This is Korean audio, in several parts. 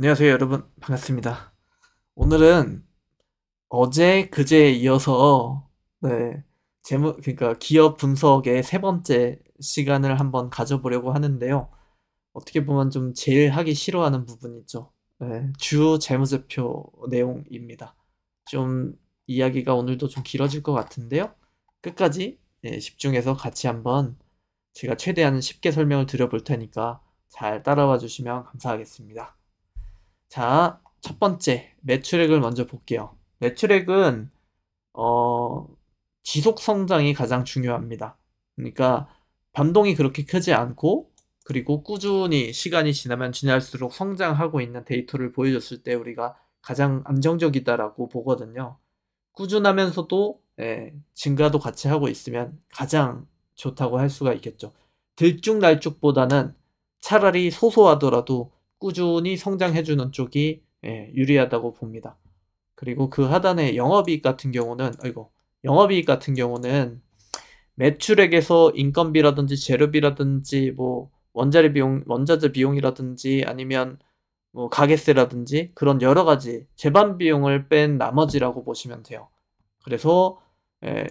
안녕하세요, 여러분. 반갑습니다. 오늘은 어제, 그제에 이어서, 그러니까 기업 분석의 세 번째 시간을 한번 가져보려고 하는데요. 어떻게 보면 좀 제일 하기 싫어하는 부분이죠. 주 재무제표 내용입니다. 좀 이야기가 오늘도 좀 길어질 것 같은데요. 끝까지 집중해서 같이 한번 제가 최대한 쉽게 설명을 드려볼 테니까 잘 따라와 주시면 감사하겠습니다. 자, 첫 번째, 매출액을 먼저 볼게요. 매출액은, 어, 지속 성장이 가장 중요합니다. 그러니까, 변동이 그렇게 크지 않고, 그리고 꾸준히 시간이 지나면 지날수록 성장하고 있는 데이터를 보여줬을 때 우리가 가장 안정적이다라고 보거든요. 꾸준하면서도, 증가도 같이 하고 있으면 가장 좋다고 할 수가 있겠죠. 들쭉날쭉보다는 차라리 소소하더라도 꾸준히 성장해주는 쪽이 유리하다고 봅니다. 그리고 그 하단의 영업이익 같은 경우는, 영업이익 같은 경우는 매출액에서 인건비라든지 재료비라든지 뭐 원자재 비용, 원자재 비용이라든지 아니면 뭐 가게세라든지 그런 여러 가지 재반 비용을 뺀 나머지라고 보시면 돼요. 그래서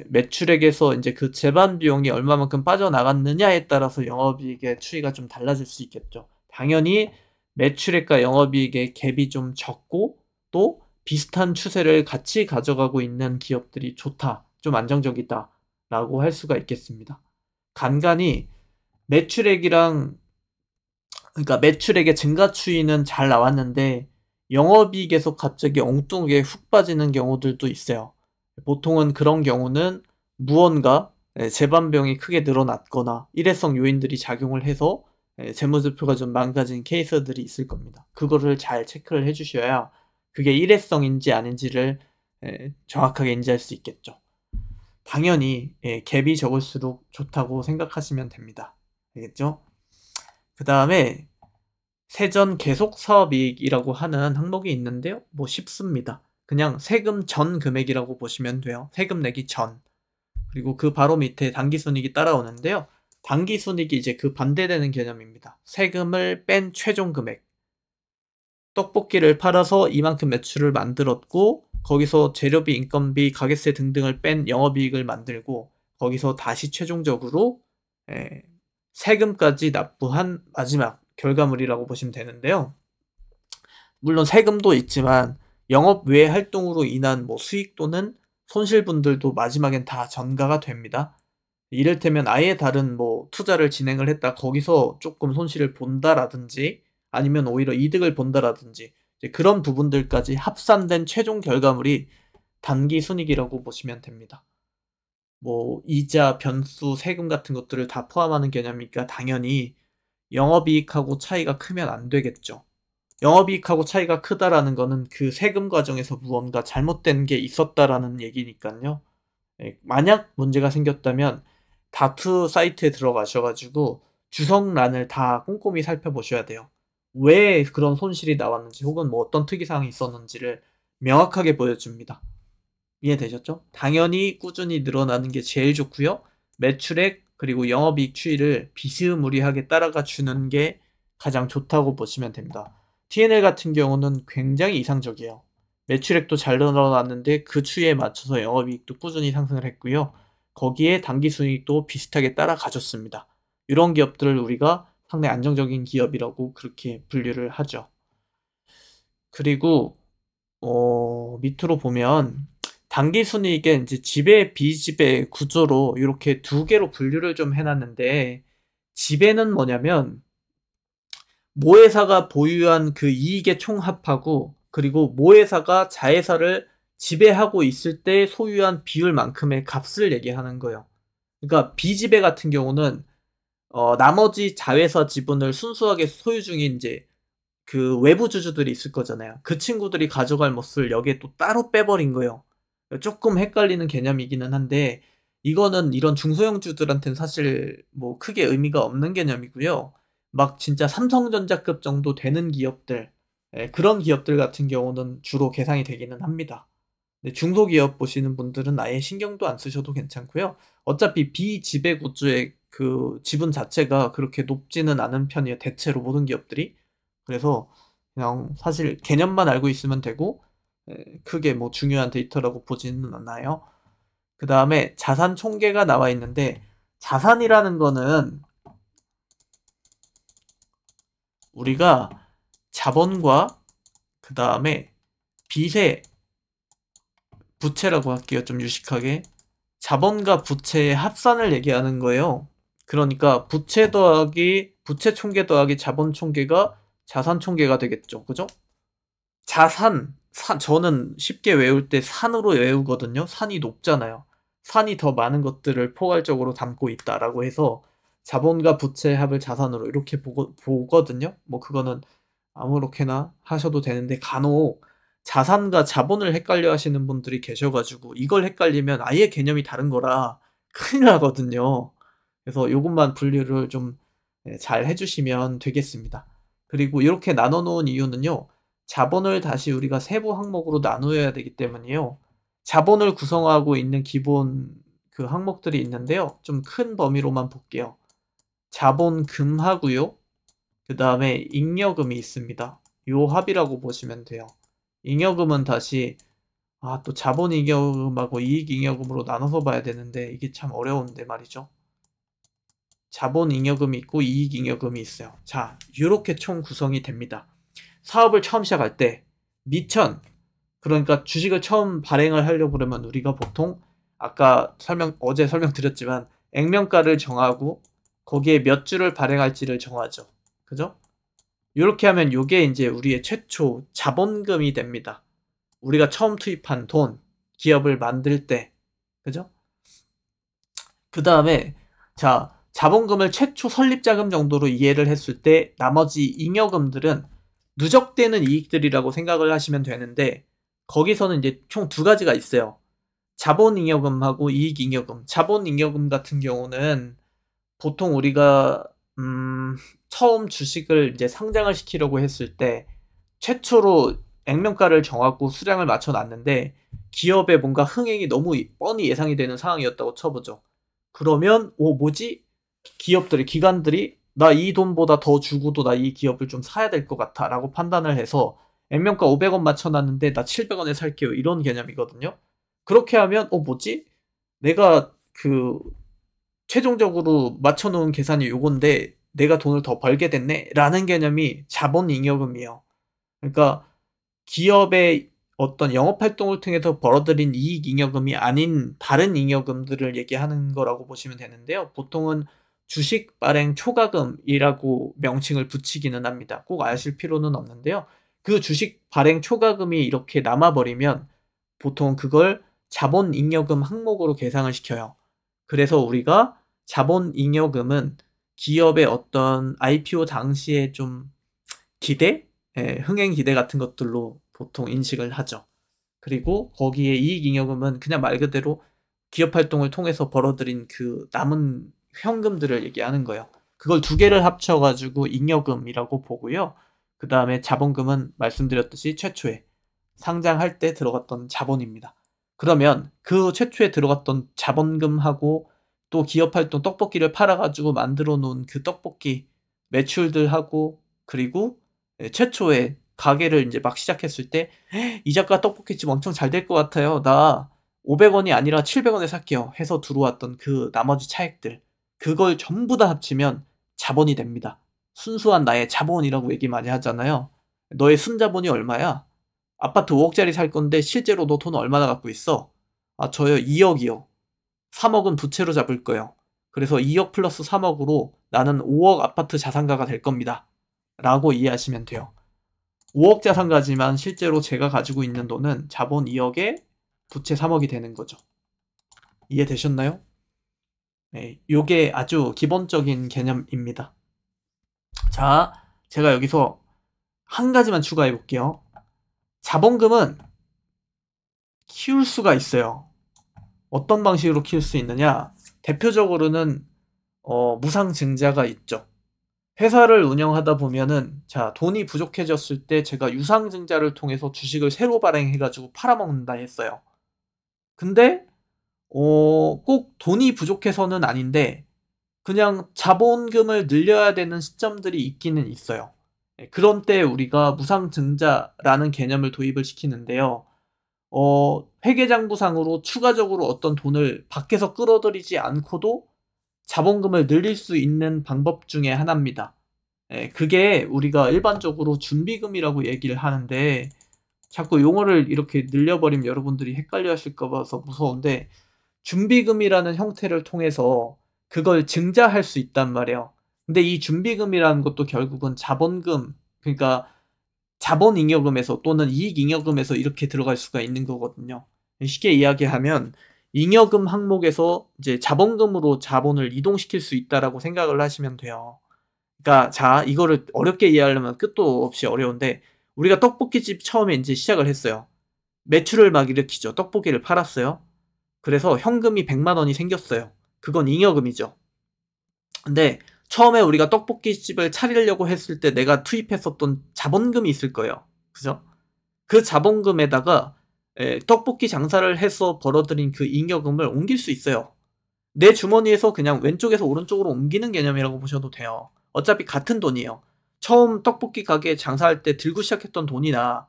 매출액에서 이제 그 재반 비용이 얼마만큼 빠져나갔느냐에 따라서 영업이익의 추이가 좀 달라질 수 있겠죠. 당연히 매출액과 영업이익의 갭이 좀 적고 또 비슷한 추세를 같이 가져가고 있는 기업들이 좋다, 좀 안정적이다라고 할 수가 있겠습니다. 간간히 매출액이랑 그러니까 매출액의 증가 추이는 잘 나왔는데 영업이익에서 갑자기 엉뚱하게 훅 빠지는 경우들도 있어요. 보통은 그런 경우는 무언가 재반비용이 크게 늘어났거나 일회성 요인들이 작용을 해서 재무제표가 좀 망가진 케이스들이 있을 겁니다. 그거를 잘 체크를 해주셔야 그게 일회성인지 아닌지를 정확하게 인지할 수 있겠죠. 당연히 갭이 적을수록 좋다고 생각하시면 됩니다. 알겠죠? 그 다음에 세전 계속 사업이익이라고 하는 항목이 있는데요. 뭐 쉽습니다. 그냥 세금 전 금액이라고 보시면 돼요. 세금 내기 전. 그리고 그 바로 밑에 당기순이익이 따라오는데요. 당기순이익이 이제 그 반대되는 개념입니다. 세금을 뺀 최종 금액. 떡볶이를 팔아서 이만큼 매출을 만들었고 거기서 재료비, 인건비, 가게세 등등을 뺀 영업이익을 만들고 거기서 다시 최종적으로 세금까지 납부한 마지막 결과물이라고 보시면 되는데요. 물론 세금도 있지만 영업 외 활동으로 인한 뭐 수익 또는 손실분들도 마지막엔 다 전가가 됩니다. 이를테면 아예 다른 뭐 투자를 진행을 했다 거기서 조금 손실을 본다라든지 아니면 오히려 이득을 본다라든지 그런 부분들까지 합산된 최종 결과물이 단기 순이익이라고 보시면 됩니다. 뭐 이자, 변수, 세금 같은 것들을 다 포함하는 개념이니까 당연히 영업이익하고 차이가 크면 안 되겠죠. 영업이익하고 차이가 크다라는 거는 그 세금 과정에서 무언가 잘못된 게 있었다라는 얘기니까요. 만약 문제가 생겼다면 다트 사이트에 들어가셔가지고 주석란을 다 꼼꼼히 살펴보셔야 돼요. 왜 그런 손실이 나왔는지 혹은 뭐 어떤 특이사항이 있었는지를 명확하게 보여줍니다. 이해되셨죠? 당연히 꾸준히 늘어나는 게 제일 좋고요. 매출액 그리고 영업이익 추이를 비스무리하게 따라가 주는 게 가장 좋다고 보시면 됩니다. TNL 같은 경우는 굉장히 이상적이에요. 매출액도 잘 늘어났는데 그 추이에 맞춰서 영업이익도 꾸준히 상승을 했고요. 거기에 당기순이익도 비슷하게 따라가줬습니다. 이런 기업들을 우리가 상당히 안정적인 기업이라고 그렇게 분류를 하죠. 그리고 밑으로 보면 당기순이익에 이제 지배, 비지배 구조로 이렇게 두 개로 분류를 좀 해놨는데 지배는 뭐냐면 모회사가 보유한 그 이익의 총합하고 그리고 모회사가 자회사를 지배하고 있을 때 소유한 비율만큼의 값을 얘기하는 거예요. 그러니까 비지배 같은 경우는 나머지 자회사 지분을 순수하게 소유 중인 이제 그 외부 주주들이 있을 거잖아요. 그 친구들이 가져갈 몫을 여기에 또 따로 빼버린 거예요. 조금 헷갈리는 개념이기는 한데 이거는 이런 중소형주들한테는 사실 뭐 크게 의미가 없는 개념이고요. 막 진짜 삼성전자급 정도 되는 기업들, 그런 기업들 같은 경우는 주로 계상이 되기는 합니다. 근데 중소기업 보시는 분들은 아예 신경도 안 쓰셔도 괜찮고요. 어차피 비지배 구조의 그 지분 자체가 그렇게 높지는 않은 편이에요. 대체로 모든 기업들이. 그래서 그냥 사실 개념만 알고 있으면 되고 크게 뭐 중요한 데이터라고 보지는 않아요. 그 다음에 자산 총계가 나와 있는데 자산이라는 거는 우리가 자본과 그 다음에 빚의 부채라고 할게요. 좀 유식하게. 자본과 부채의 합산을 얘기하는 거예요. 그러니까 부채 더하기 부채 총계 더하기 자본 총계가 자산 총계가 되겠죠. 그죠? 저는 쉽게 외울 때 산으로 외우거든요. 산이 높잖아요. 산이 더 많은 것들을 포괄적으로 담고 있다라고 해서 자본과 부채의 합을 자산으로 이렇게 보거든요. 뭐 그거는 아무렇게나 하셔도 되는데 간혹 자산과 자본을 헷갈려 하시는 분들이 계셔가지고 이걸 헷갈리면 아예 개념이 다른 거라 큰일 나거든요. 그래서 요것만 분류를 좀 잘 해주시면 되겠습니다. 그리고 이렇게 나눠 놓은 이유는요. 자본을 다시 우리가 세부 항목으로 나누어야 되기 때문이에요. 자본을 구성하고 있는 기본 그 항목들이 있는데요. 좀 큰 범위로만 볼게요. 자본금하고요. 그 다음에 잉여금이 있습니다. 요 합이라고 보시면 돼요. 잉여금은 다시 또 자본잉여금하고 이익잉여금으로 나눠서 봐야 되는데 이게 참 어려운데 말이죠. 자본잉여금이 있고 이익잉여금이 있어요. 자, 이렇게 총 구성이 됩니다. 사업을 처음 시작할 때 미천, 그러니까 주식을 처음 발행을 하려고 그러면 우리가 보통 아까 어제 설명드렸지만 액면가를 정하고 거기에 몇 주를 발행할지를 정하죠. 그죠? 이렇게 하면 이게 이제 우리의 최초 자본금이 됩니다. 우리가 처음 투입한 돈, 기업을 만들 때. 그죠? 그 다음에 자, 자본금을 최초 설립자금 정도로 이해를 했을 때 나머지 잉여금들은 누적되는 이익들이라고 생각을 하시면 되는데 거기서는 이제 총 두 가지가 있어요. 자본잉여금하고 이익잉여금. 자본잉여금 같은 경우는 보통 우리가 처음 주식을 이제 상장을 시키려고 했을 때 최초로 액면가를 정하고 수량을 맞춰 놨는데 기업의 뭔가 흥행이 너무 뻔히 예상이 되는 상황이었다고 쳐보죠. 그러면 뭐지? 기관들이 나 이 돈보다 더 주고도 나 이 기업을 좀 사야 될 것 같아 라고 판단을 해서 액면가 500원 맞춰놨는데 나 700원에 살게요. 이런 개념이거든요. 그렇게 하면 뭐지? 내가 최종적으로 맞춰놓은 계산이 요건데 내가 돈을 더 벌게 됐네 라는 개념이 자본잉여금이에요. 그러니까 기업의 어떤 영업활동을 통해서 벌어들인 이익잉여금이 아닌 다른 잉여금들을 얘기하는 거라고 보시면 되는데요. 보통은 주식 발행 초과금이라고 명칭을 붙이기는 합니다. 꼭 아실 필요는 없는데요. 그 주식 발행 초과금이 이렇게 남아버리면 보통 그걸 자본잉여금 항목으로 계상을 시켜요. 그래서 우리가 자본잉여금은 기업의 어떤 IPO 당시에 좀 기대? 흥행 기대 같은 것들로 보통 인식을 하죠. 그리고 거기에 이익잉여금은 그냥 말 그대로 기업 활동을 통해서 벌어들인 그 남은 현금들을 얘기하는 거예요. 그걸 두 개를 합쳐가지고 잉여금이라고 보고요. 그 다음에 자본금은 말씀드렸듯이 최초에 상장할 때 들어갔던 자본입니다. 그러면 그 최초에 들어갔던 자본금하고 또 기업 활동 떡볶이를 팔아가지고 만들어 놓은 그 떡볶이 매출들하고 그리고 최초에 가게를 이제 막 시작했을 때 이 작가 떡볶이집 엄청 잘 될 것 같아요. 나 500원이 아니라 700원에 살게요. 해서 들어왔던 그 나머지 차액들 그걸 전부 다 합치면 자본이 됩니다. 순수한 나의 자본이라고 얘기 많이 하잖아요. 너의 순자본이 얼마야? 아파트 5억짜리 살 건데 실제로 너 돈 얼마나 갖고 있어? 저요 2억이요. 3억은 부채로 잡을 거예요. 그래서 2억 플러스 3억으로 나는 5억 아파트 자산가가 될 겁니다. 라고 이해하시면 돼요. 5억 자산가지만 실제로 제가 가지고 있는 돈은 자본 2억에 부채 3억이 되는 거죠. 이해되셨나요? 네, 요게 아주 기본적인 개념입니다. 자, 제가 여기서 한 가지만 추가해 볼게요. 자본금은 키울 수가 있어요. 어떤 방식으로 키울 수 있느냐? 대표적으로는 무상증자가 있죠. 회사를 운영하다 보면은 돈이 부족해졌을 때 제가 유상증자를 통해서 주식을 새로 발행해가지고 팔아먹는다 했어요. 근데 꼭 돈이 부족해서는 아닌데 그냥 자본금을 늘려야 되는 시점들이 있기는 있어요. 그런 때 우리가 무상증자라는 개념을 도입을 시키는데요. 회계장부상으로 추가적으로 어떤 돈을 밖에서 끌어들이지 않고도 자본금을 늘릴 수 있는 방법 중에 하나입니다. 그게 우리가 일반적으로 준비금이라고 얘기를 하는데, 자꾸 용어를 이렇게 늘려버리면 여러분들이 헷갈려 하실까 봐서 무서운데, 준비금이라는 형태를 통해서 그걸 증자할 수 있단 말이에요. 근데 이 준비금이라는 것도 결국은 자본금, 그러니까 자본잉여금에서 또는 이익잉여금에서 이렇게 들어갈 수가 있는 거거든요. 쉽게 이야기하면 잉여금 항목에서 이제 자본금으로 자본을 이동시킬 수 있다라고 생각을 하시면 돼요. 그러니까 자, 이거를 어렵게 이해하려면 끝도 없이 어려운데, 우리가 떡볶이집 처음에 이제 시작을 했어요. 매출을 막 일으키죠. 떡볶이를 팔았어요. 그래서 현금이 100만 원이 생겼어요. 그건 잉여금이죠. 근데 처음에 우리가 떡볶이집을 차리려고 했을 때 내가 투입했었던 자본금이 있을 거예요. 그죠? 그 자본금에다가 떡볶이 장사를 해서 벌어들인 그 잉여금을 옮길 수 있어요. 내 주머니에서 그냥 왼쪽에서 오른쪽으로 옮기는 개념이라고 보셔도 돼요. 어차피 같은 돈이에요. 처음 떡볶이 가게 장사할 때 들고 시작했던 돈이나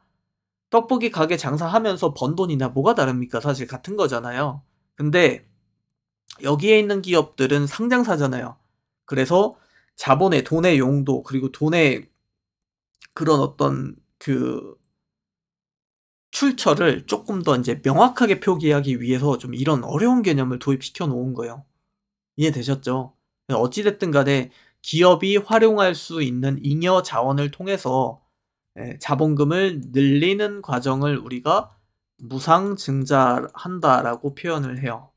떡볶이 가게 장사하면서 번 돈이나 뭐가 다릅니까? 사실 같은 거잖아요. 근데 여기에 있는 기업들은 상장사잖아요. 그래서 자본의 돈의 용도, 그리고 돈의 그런 어떤 그 출처를 조금 더 이제 명확하게 표기하기 위해서 좀 이런 어려운 개념을 도입시켜 놓은 거예요. 이해되셨죠? 어찌됐든 간에 기업이 활용할 수 있는 잉여 자원을 통해서 자본금을 늘리는 과정을 우리가 무상증자한다라고 표현을 해요.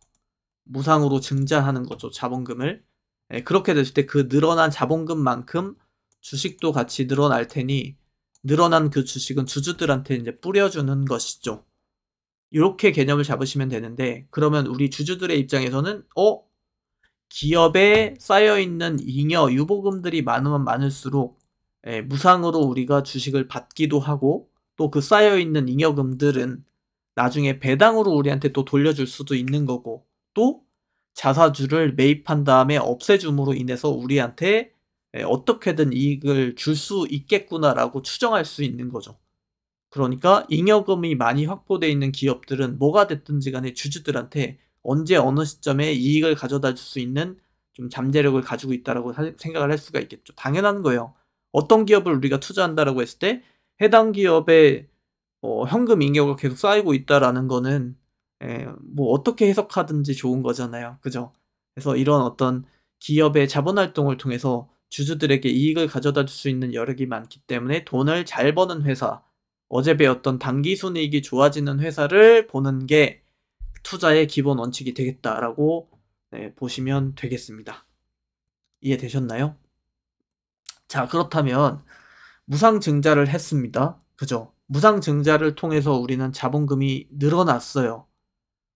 무상으로 증자하는 거죠, 자본금을. 그렇게 됐을 때 그 늘어난 자본금만큼 주식도 같이 늘어날 테니 늘어난 그 주식은 주주들한테 이제 뿌려주는 것이죠. 이렇게 개념을 잡으시면 되는데, 그러면 우리 주주들의 입장에서는 기업에 쌓여있는 잉여 유보금들이 많으면 많을수록 무상으로 우리가 주식을 받기도 하고, 또 그 쌓여있는 잉여금들은 나중에 배당으로 우리한테 또 돌려줄 수도 있는 거고, 또 자사주를 매입한 다음에 없애줌으로 인해서 우리한테 어떻게든 이익을 줄 수 있겠구나라고 추정할 수 있는 거죠. 그러니까 잉여금이 많이 확보되어 있는 기업들은 뭐가 됐든지 간에 주주들한테 언제 어느 시점에 이익을 가져다 줄 수 있는 좀 잠재력을 가지고 있다라고 생각을 할 수가 있겠죠. 당연한 거예요. 어떤 기업을 우리가 투자한다라고 했을 때 해당 기업의 현금 잉여가 계속 쌓이고 있다라는 거는 뭐 어떻게 해석하든지 좋은 거잖아요. 그죠? 그래서 이런 어떤 기업의 자본 활동을 통해서 주주들에게 이익을 가져다 줄 수 있는 여력이 많기 때문에 돈을 잘 버는 회사, 어제 배웠던 당기순이익이 좋아지는 회사를 보는 게 투자의 기본 원칙이 되겠다라고 보시면 되겠습니다. 이해되셨나요? 자, 그렇다면 무상증자를 했습니다. 그죠? 무상증자를 통해서 우리는 자본금이 늘어났어요.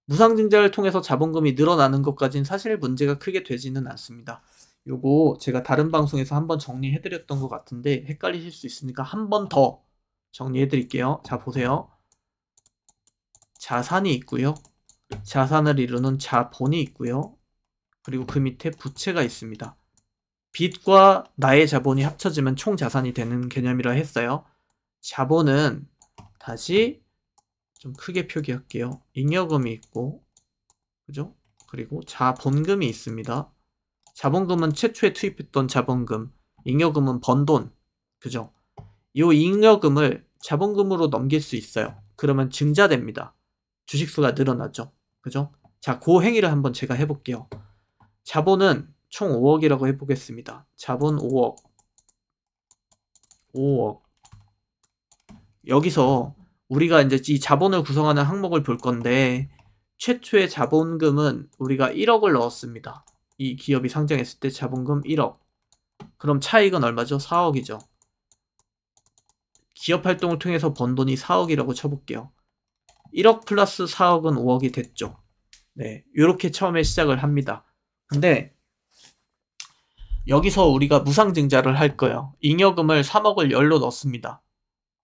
무상증자를 통해서 자본금이 늘어나는 것까지는 사실 문제가 크게 되지는 않습니다. 요거 제가 다른 방송에서 한번 정리해드렸던 것 같은데 헷갈리실 수 있으니까 한 번 더 정리해드릴게요. 자, 보세요. 자산이 있고요. 자산을 이루는 자본이 있고요. 그리고 그 밑에 부채가 있습니다. 빚과 나의 자본이 합쳐지면 총 자산이 되는 개념이라 했어요. 자본은 다시 좀 크게 표기할게요. 잉여금이 있고, 그죠? 그리고 자본금이 있습니다. 자본금은 최초에 투입했던 자본금, 잉여금은 번 돈, 그죠? 이 잉여금을 자본금으로 넘길 수 있어요. 그러면 증자됩니다. 주식수가 늘어나죠. 그죠? 자, 그 행위를 한번 제가 해볼게요. 자본은 총 5억이라고 해보겠습니다. 자본 5억. 5억. 여기서 우리가 이제 이 자본을 구성하는 항목을 볼 건데, 최초의 자본금은 우리가 1억을 넣었습니다. 이 기업이 상장했을 때 자본금 1억. 그럼 차익은 얼마죠? 4억이죠. 기업 활동을 통해서 번 돈이 4억이라고 쳐볼게요. 1억 플러스 4억은 5억이 됐죠. 네, 이렇게 처음에 시작을 합니다. 근데 여기서 우리가 무상증자를 할 거예요. 잉여금을 3억을 열로 넣습니다.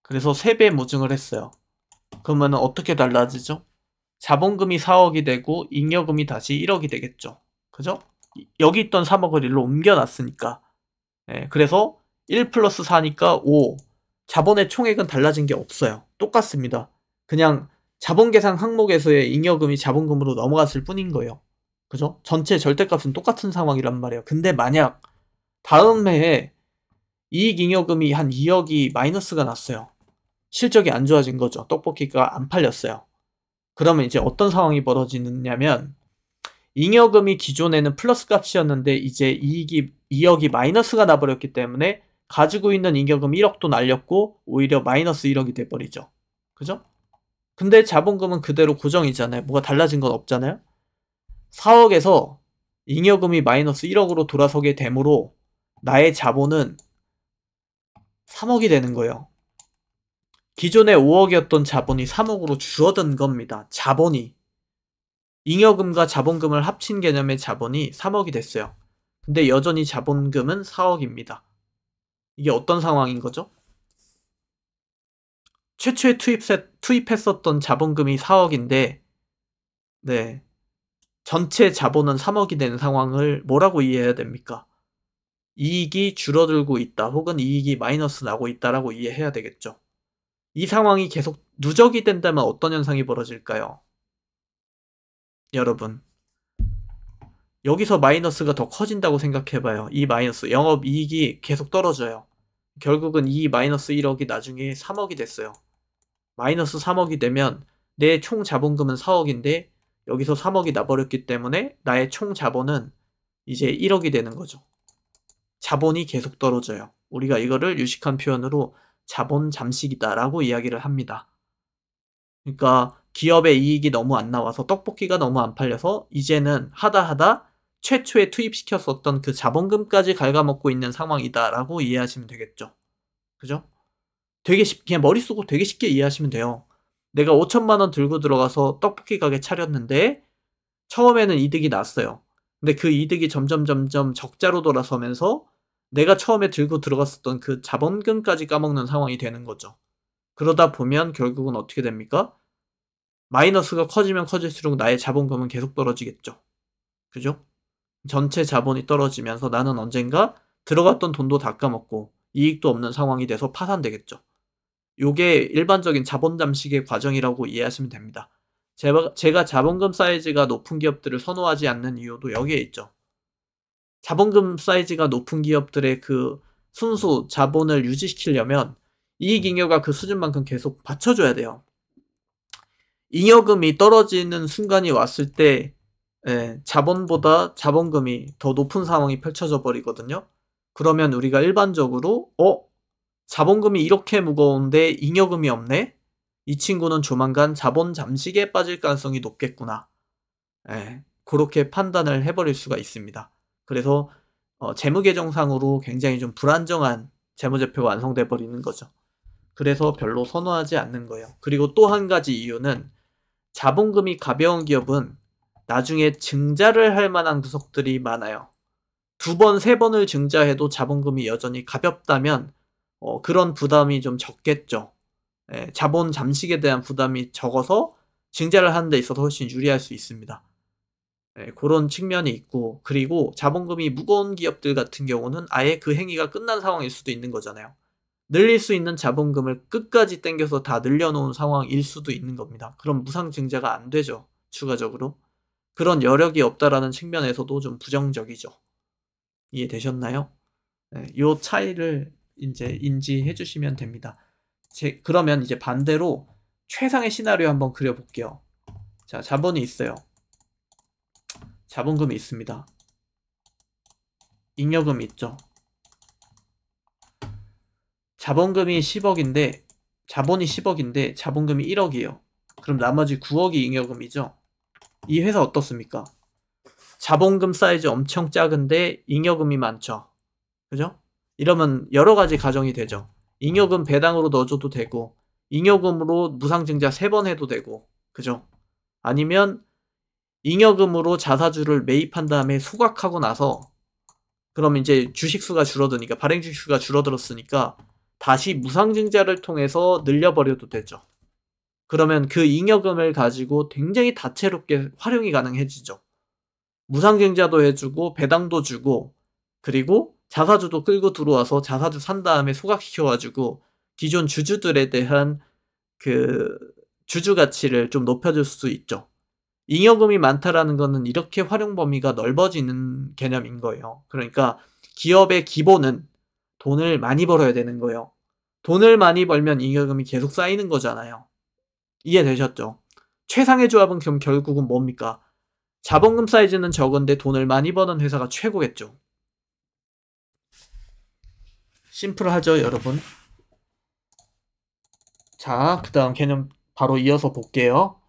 그래서 3배 모증을 했어요. 그러면 어떻게 달라지죠? 자본금이 4억이 되고 잉여금이 다시 1억이 되겠죠. 그죠? 여기 있던 3억을 일로 옮겨놨으니까. 그래서 1 플러스 4니까 5. 자본의 총액은 달라진 게 없어요. 똑같습니다. 그냥 자본계산 항목에서의 잉여금이 자본금으로 넘어갔을 뿐인 거예요. 그죠? 전체 절대값은 똑같은 상황이란 말이에요. 근데 만약 다음 해에 이익잉여금이 한 2억이 마이너스가 났어요. 실적이 안 좋아진 거죠. 떡볶이가 안 팔렸어요. 그러면 이제 어떤 상황이 벌어지느냐면 잉여금이 기존에는 플러스 값이었는데 이제 이익이 2억이 마이너스가 나버렸기 때문에 가지고 있는 잉여금 1억도 날렸고 오히려 마이너스 1억이 돼버리죠. 그죠? 근데 자본금은 그대로 고정이잖아요. 뭐가 달라진 건 없잖아요. 4억에서 잉여금이 마이너스 1억으로 돌아서게 되므로 나의 자본은 3억이 되는 거예요. 기존에 5억이었던 자본이 3억으로 줄어든 겁니다. 자본이. 잉여금과 자본금을 합친 개념의 자본이 3억이 됐어요. 근데 여전히 자본금은 4억입니다. 이게 어떤 상황인 거죠? 최초에 투입했었던 자본금이 4억인데 네, 전체 자본은 3억이 된 상황을 뭐라고 이해해야 됩니까? 이익이 줄어들고 있다 혹은 이익이 마이너스 나고 있다라고 이해해야 되겠죠. 이 상황이 계속 누적이 된다면 어떤 현상이 벌어질까요? 여러분, 여기서 마이너스가 더 커진다고 생각해봐요. 이 마이너스, 영업이익이 계속 떨어져요. 결국은 이 마이너스 1억이 나중에 3억이 됐어요. 마이너스 3억이 되면 내 총 자본금은 4억인데 여기서 3억이 나버렸기 때문에 나의 총 자본은 이제 1억이 되는 거죠. 자본이 계속 떨어져요. 우리가 이거를 유식한 표현으로 자본 잠식이다라고 이야기를 합니다. 그러니까 기업의 이익이 너무 안 나와서 떡볶이가 너무 안 팔려서 이제는 하다 최초에 투입시켰었던 그 자본금까지 갉아먹고 있는 상황이다라고 이해하시면 되겠죠. 그죠? 되게 그냥 머릿속으로 되게 쉽게 이해하시면 돼요. 내가 5천만 원 들고 들어가서 떡볶이 가게 차렸는데 처음에는 이득이 났어요. 근데 그 이득이 점점 적자로 돌아서면서 내가 처음에 들고 들어갔었던 그 자본금까지 까먹는 상황이 되는 거죠. 그러다 보면 결국은 어떻게 됩니까? 마이너스가 커지면 커질수록 나의 자본금은 계속 떨어지겠죠. 그죠? 전체 자본이 떨어지면서 나는 언젠가 들어갔던 돈도 다 까먹고 이익도 없는 상황이 돼서 파산되겠죠. 요게 일반적인 자본 잠식의 과정이라고 이해하시면 됩니다. 제가 자본금 사이즈가 높은 기업들을 선호하지 않는 이유도 여기에 있죠. 자본금 사이즈가 높은 기업들의 그 순수 자본을 유지시키려면 이익잉여가 그 수준만큼 계속 받쳐줘야 돼요. 잉여금이 떨어지는 순간이 왔을 때 자본보다 자본금이 더 높은 상황이 펼쳐져 버리거든요. 그러면 우리가 일반적으로 자본금이 이렇게 무거운데 잉여금이 없네? 이 친구는 조만간 자본 잠식에 빠질 가능성이 높겠구나. 그렇게 판단을 해버릴 수가 있습니다. 그래서 재무계정상으로 굉장히 좀 불안정한 재무제표가 완성돼 버리는 거죠. 그래서 별로 선호하지 않는 거예요. 그리고 또 한 가지 이유는 자본금이 가벼운 기업은 나중에 증자를 할 만한 구석들이 많아요. 2번, 3번을 증자해도 자본금이 여전히 가볍다면 그런 부담이 좀 적겠죠. 자본 잠식에 대한 부담이 적어서 증자를 하는 데 있어서 훨씬 유리할 수 있습니다. 그런 측면이 있고, 그리고 자본금이 무거운 기업들 같은 경우는 아예 그 행위가 끝난 상황일 수도 있는 거잖아요. 늘릴 수 있는 자본금을 끝까지 땡겨서 다 늘려놓은 상황일 수도 있는 겁니다. 그럼 무상증자가 안 되죠. 추가적으로. 그런 여력이 없다라는 측면에서도 좀 부정적이죠. 이해되셨나요? 요 차이를 이제 인지해 주시면 됩니다. 그러면 이제 반대로 최상의 시나리오 한번 그려볼게요. 자, 자본이 있어요. 자본금이 있습니다. 잉여금이 있죠. 자본금이 10억인데 자본이 10억인데 자본금이 1억이에요. 그럼 나머지 9억이 잉여금이죠. 이 회사 어떻습니까? 자본금 사이즈 엄청 작은데 잉여금이 많죠. 그죠? 이러면 여러 가지 가정이 되죠. 잉여금 배당으로 넣어줘도 되고 잉여금으로 무상증자 3번 해도 되고 그죠? 아니면 잉여금으로 자사주를 매입한 다음에 소각하고 나서 그럼 이제 주식수가 줄어드니까 발행 주식수가 줄어들었으니까 다시 무상증자를 통해서 늘려버려도 되죠. 그러면 그 잉여금을 가지고 굉장히 다채롭게 활용이 가능해지죠. 무상증자도 해주고 배당도 주고 그리고 자사주도 끌고 들어와서 자사주 산 다음에 소각시켜가지고 기존 주주들에 대한 그 주주 가치를 좀 높여줄 수 있죠. 잉여금이 많다라는 거는 이렇게 활용 범위가 넓어지는 개념인 거예요. 그러니까 기업의 기본은 돈을 많이 벌어야 되는 거예요. 돈을 많이 벌면 잉여금이 계속 쌓이는 거잖아요. 이해되셨죠? 최상의 조합은 그럼 결국은 뭡니까? 자본금 사이즈는 적은데 돈을 많이 버는 회사가 최고겠죠. 심플하죠, 여러분? 자, 그 다음 개념 바로 이어서 볼게요.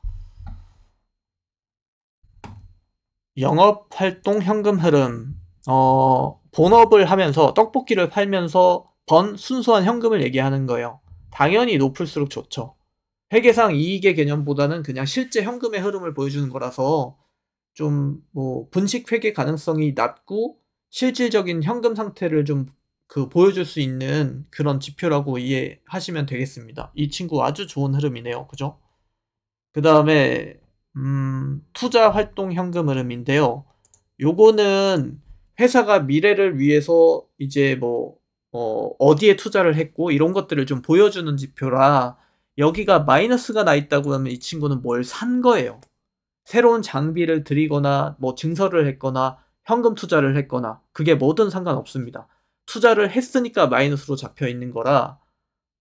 영업활동 현금 흐름. 본업을 하면서 떡볶이를 팔면서 번 순수한 현금을 얘기하는 거예요. 당연히 높을수록 좋죠. 회계상 이익의 개념보다는 그냥 실제 현금의 흐름을 보여주는 거라서 좀 뭐 분식 회계 가능성이 낮고 실질적인 현금 상태를 좀 보여줄 수 있는 그런 지표라고 이해하시면 되겠습니다. 이 친구 아주 좋은 흐름이네요. 그죠? 그 다음에 투자 활동 현금 흐름인데요. 요거는 회사가 미래를 위해서 이제 뭐 어디에 투자를 했고 이런 것들을 좀 보여주는 지표라 여기가 마이너스가 나 있다고 하면 이 친구는 뭘 산 거예요. 새로운 장비를 들이거나 뭐 증설을 했거나 현금 투자를 했거나 그게 뭐든 상관없습니다. 투자를 했으니까 마이너스로 잡혀 있는 거라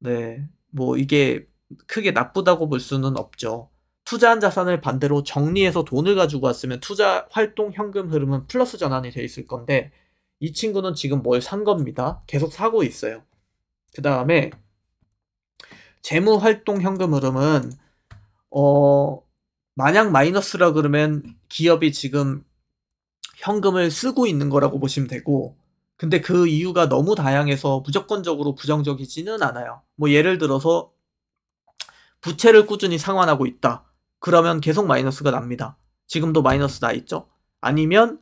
네, 뭐 이게 크게 나쁘다고 볼 수는 없죠. 투자한 자산을 반대로 정리해서 돈을 가지고 왔으면 투자 활동 현금 흐름은 플러스 전환이 돼 있을 건데 이 친구는 지금 뭘 산 겁니다. 계속 사고 있어요. 그 다음에 재무 활동 현금 흐름은 만약 마이너스라 그러면 기업이 지금 현금을 쓰고 있는 거라고 보시면 되고 근데 그 이유가 너무 다양해서 무조건적으로 부정적이지는 않아요. 뭐 예를 들어서 부채를 꾸준히 상환하고 있다. 그러면 계속 마이너스가 납니다. 지금도 마이너스 나 있죠? 아니면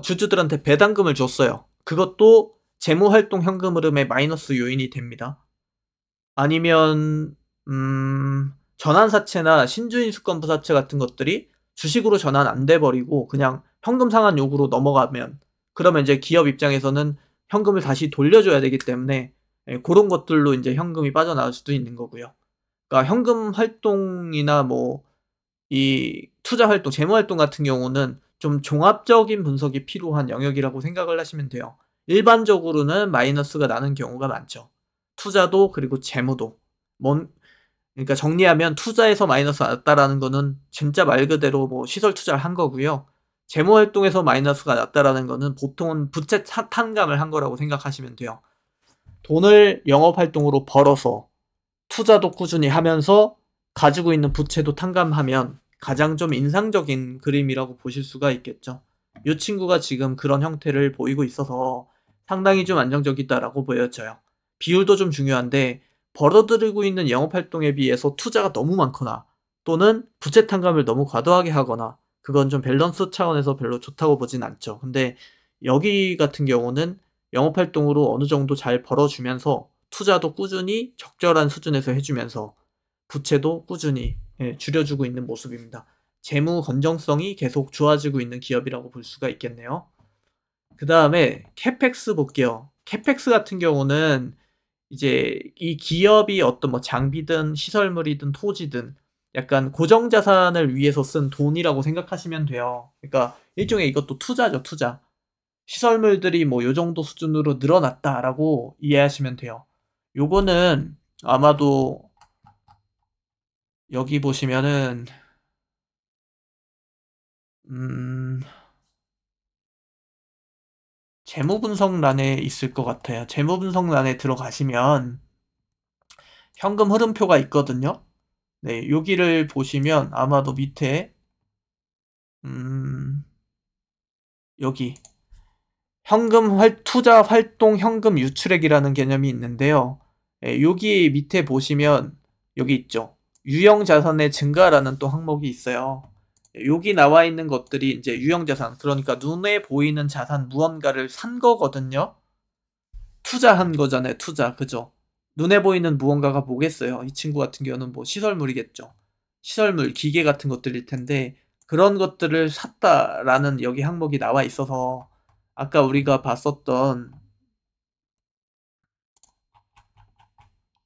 주주들한테 배당금을 줬어요. 그것도 재무활동 현금 흐름의 마이너스 요인이 됩니다. 아니면 전환사채나 신주인수권부사채 같은 것들이 주식으로 전환 안 돼버리고 그냥 현금 상환 요구로 넘어가면 그러면 이제 기업 입장에서는 현금을 다시 돌려줘야 되기 때문에 그런 것들로 이제 현금이 빠져나올 수도 있는 거고요. 그러니까 현금 활동이나 뭐 이 투자 활동, 재무 활동 같은 경우는 좀 종합적인 분석이 필요한 영역이라고 생각을 하시면 돼요. 일반적으로는 마이너스가 나는 경우가 많죠. 투자도 그리고 재무도. 그러니까 정리하면 투자에서 마이너스 났다라는 거는 진짜 말 그대로 뭐 시설 투자를 한 거고요. 재무 활동에서 마이너스가 났다라는 거는 보통은 부채 탕감을 한 거라고 생각하시면 돼요. 돈을 영업 활동으로 벌어서 투자도 꾸준히 하면서 가지고 있는 부채도 탕감하면 가장 좀 인상적인 그림이라고 보실 수가 있겠죠. 이 친구가 지금 그런 형태를 보이고 있어서 상당히 좀 안정적이다라고 보여져요. 비율도 좀 중요한데 벌어들이고 있는 영업활동에 비해서 투자가 너무 많거나 또는 부채 탕감을 너무 과도하게 하거나 그건 좀 밸런스 차원에서 별로 좋다고 보진 않죠. 근데 여기 같은 경우는 영업활동으로 어느 정도 잘 벌어주면서 투자도 꾸준히 적절한 수준에서 해주면서 부채도 꾸준히 줄여주고 있는 모습입니다. 재무 건정성이 계속 좋아지고 있는 기업이라고 볼 수가 있겠네요. 그 다음에 캐펙스 볼게요. 캐펙스 같은 경우는 이제 이 기업이 어떤 뭐 장비든 시설물이든 토지든 약간 고정자산을 위해서 쓴 돈이라고 생각하시면 돼요. 그러니까 일종의 이것도 투자죠, 투자. 시설물들이 뭐 요 정도 수준으로 늘어났다라고 이해하시면 돼요. 요거는 아마도 여기 보시면은 재무분석란에 있을 것 같아요. 재무분석란에 들어가시면 현금 흐름표가 있거든요. 네, 여기를 보시면 아마도 밑에 여기 현금 투자 활동 현금 유출액이라는 개념이 있는데요. 네, 여기 밑에 보시면 여기 있죠. 유형자산의 증가라는 또 항목이 있어요. 여기 나와 있는 것들이 이제 유형자산, 그러니까 눈에 보이는 자산 무언가를 산 거거든요. 투자한 거잖아요. 투자. 그죠? 눈에 보이는 무언가가 뭐겠어요? 이 친구 같은 경우는 뭐 시설물이겠죠. 시설물, 기계 같은 것들일 텐데 그런 것들을 샀다라는 여기 항목이 나와 있어서 아까 우리가 봤었던